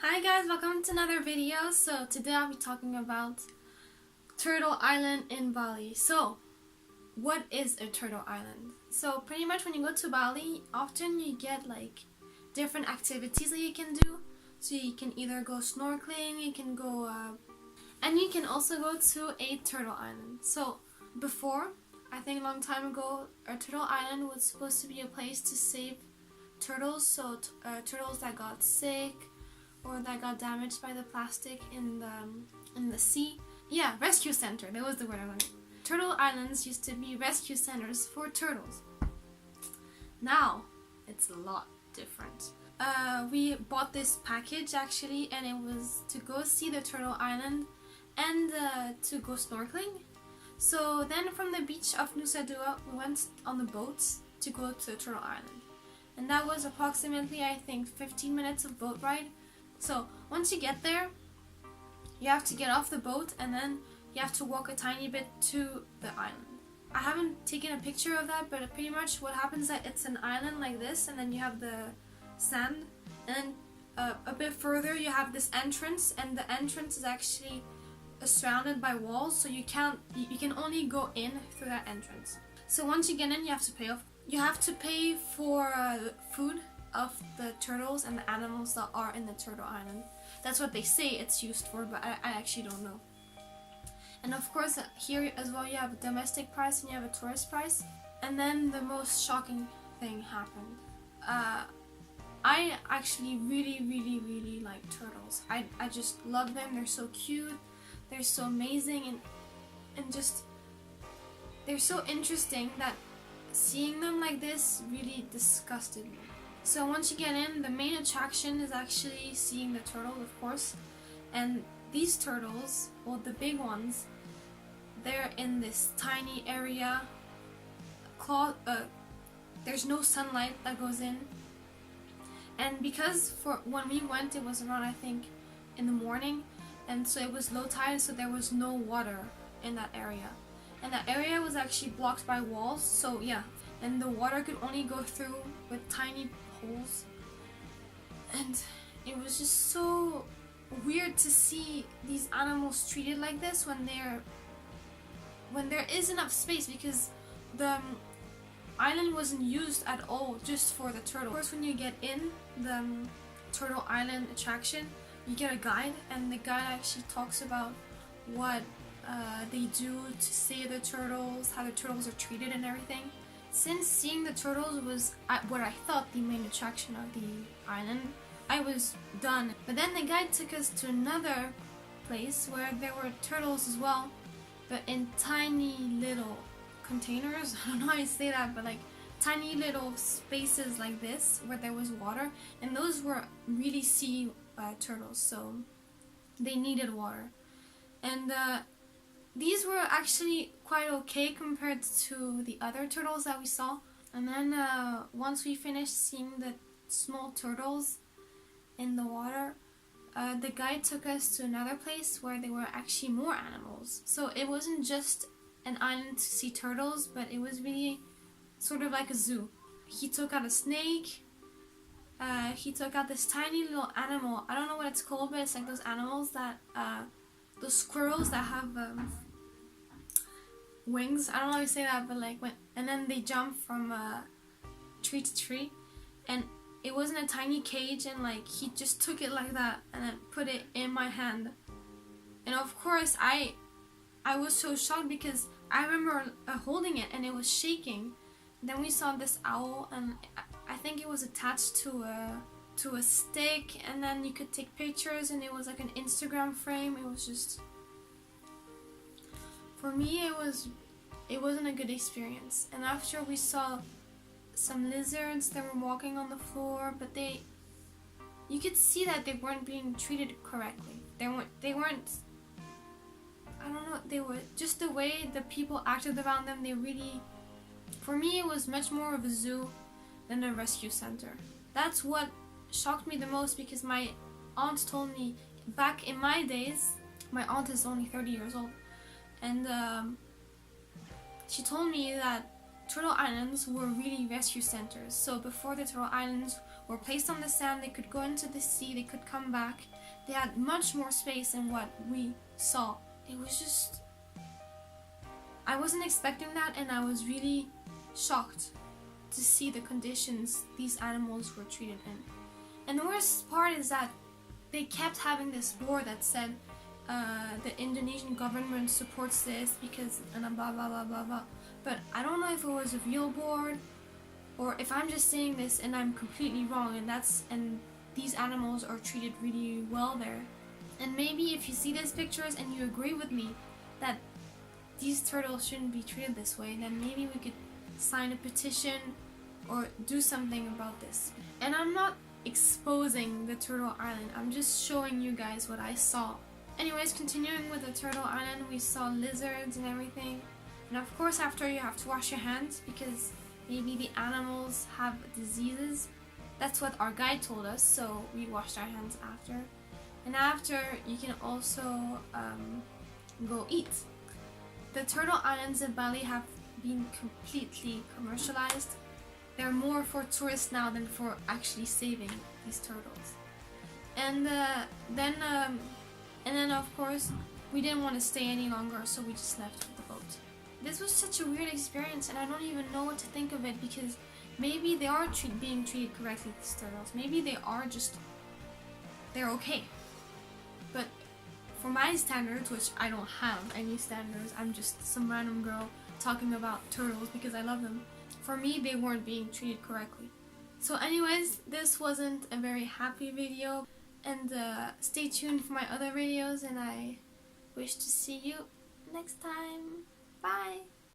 Hi guys, welcome to another video. So today I'll be talking about Turtle Island in Bali. So what is a turtle island? So pretty much when you go to Bali, often you get like different activities that you can do. So you can either go snorkeling, you can go and you can also go to a turtle island. So before, I think a long time ago, a turtle island was supposed to be a place to save turtles. So turtles that got sick or that got damaged by the plastic in the sea. Yeah, rescue center. That was the word I wanted. Turtle islands used to be rescue centers for turtles. Now it's a lot different. We bought this package actually, and it was to go see the turtle island and to go snorkeling. So then from the beach of Nusa Dua, we went on the boats to go to the turtle island, and that was approximately, I think, 15 minutes of boat ride. So once you get there, you have to get off the boat and then you have to walk a tiny bit to the island. I haven't taken a picture of that, but pretty much what happens is that it's an island like this, and then you have the sand, and then a bit further you have this entrance, and the entrance is actually surrounded by walls, so you can only go in through that entrance. So once you get in, you have to pay off. You have to pay for food of the turtles and the animals that are in the turtle island. That's what they say it's used for, but I actually don't know. And of course here as well you have a domestic price and you have a tourist price. And then the most shocking thing happened. I actually really like turtles. I just love them. They're so cute, they're so amazing, and just they're so interesting that seeing them like this really disgusted me. So once you get in, the main attraction is actually seeing the turtle, of course. And these turtles, well, the big ones, they're in this tiny area. There's no sunlight that goes in. And because when we went, it was around, I think, in the morning, and so it was low tide, so there was no water in that area. And that area was actually blocked by walls, so yeah. And the water could only go through with tiny holes, and it was just so weird to see these animals treated like this when there is enough space, because the island wasn't used at all just for the turtle. Of course, when you get in the turtle island attraction, you get a guide, and the guide actually talks about what they do to save the turtles, how the turtles are treated and everything. Since seeing the turtles was what I thought the main attraction of the island, I was done. But then the guide took us to another place where there were turtles as well, but in tiny little containers. I don't know how you say that, but like tiny little spaces like this where there was water, and those were really sea turtles, so they needed water. And these were actually quite okay compared to the other turtles that we saw. And then once we finished seeing the small turtles in the water, the guide took us to another place where there were actually more animals. So it wasn't just an island to see turtles, but it was really sort of like a zoo. He took out a snake, he took out this tiny little animal. I don't know what it's called, but it's like those animals that those squirrels that have wings. I don't know how you say that, but like and then they jump from tree to tree, and it was in a tiny cage, and like he just took it like that and then put it in my hand. And of course I was so shocked because I remember holding it and it was shaking. Then we saw this owl, and I think it was attached to a stick, and then you could take pictures, and it was like an Instagram frame. It was just, for me, it wasn't a good experience. And after we saw some lizards that were walking on the floor, but you could see that they weren't being treated correctly. They weren't, I don't know, they were just the way the people acted around them. They really, for me, it was much more of a zoo than a rescue center. That's what shocked me the most, because my aunt told me back in my days, my aunt is only 30 years old, and she told me that turtle islands were really rescue centers. So before the turtle islands were placed on the sand. They could go into the sea, they could come back. They had much more space than what we saw. It was just, I wasn't expecting that, and I was really shocked to see the conditions these animals were treated in. And the worst part is that they kept having this board that said the Indonesian government supports this because and blah blah blah blah blah. But I don't know if it was a real board or if I'm just saying this and I'm completely wrong, and these animals are treated really well there. And maybe if you see these pictures and you agree with me that these turtles shouldn't be treated this way, then maybe we could sign a petition or do something about this. And I'm not exposing the turtle island, I'm just showing you guys what I saw. Anyways, continuing with the turtle island, we saw lizards and everything. And of course after you have to wash your hands because maybe the animals have diseases. That's what our guide told us, so we washed our hands after. And after you can also go eat. The turtle islands in Bali have been completely commercialized. They're more for tourists now than for actually saving these turtles. And then of course we didn't want to stay any longer, so we just left with the boat. This was such a weird experience, and I don't even know what to think of it because maybe they are being treated correctly, these turtles. Maybe they're okay. But for my standards, which I don't have any standards, I'm just some random girl talking about turtles because I love them. For me, they weren't being treated correctly. So anyways, this wasn't a very happy video, and stay tuned for my other videos, and I wish to see you next time. Bye!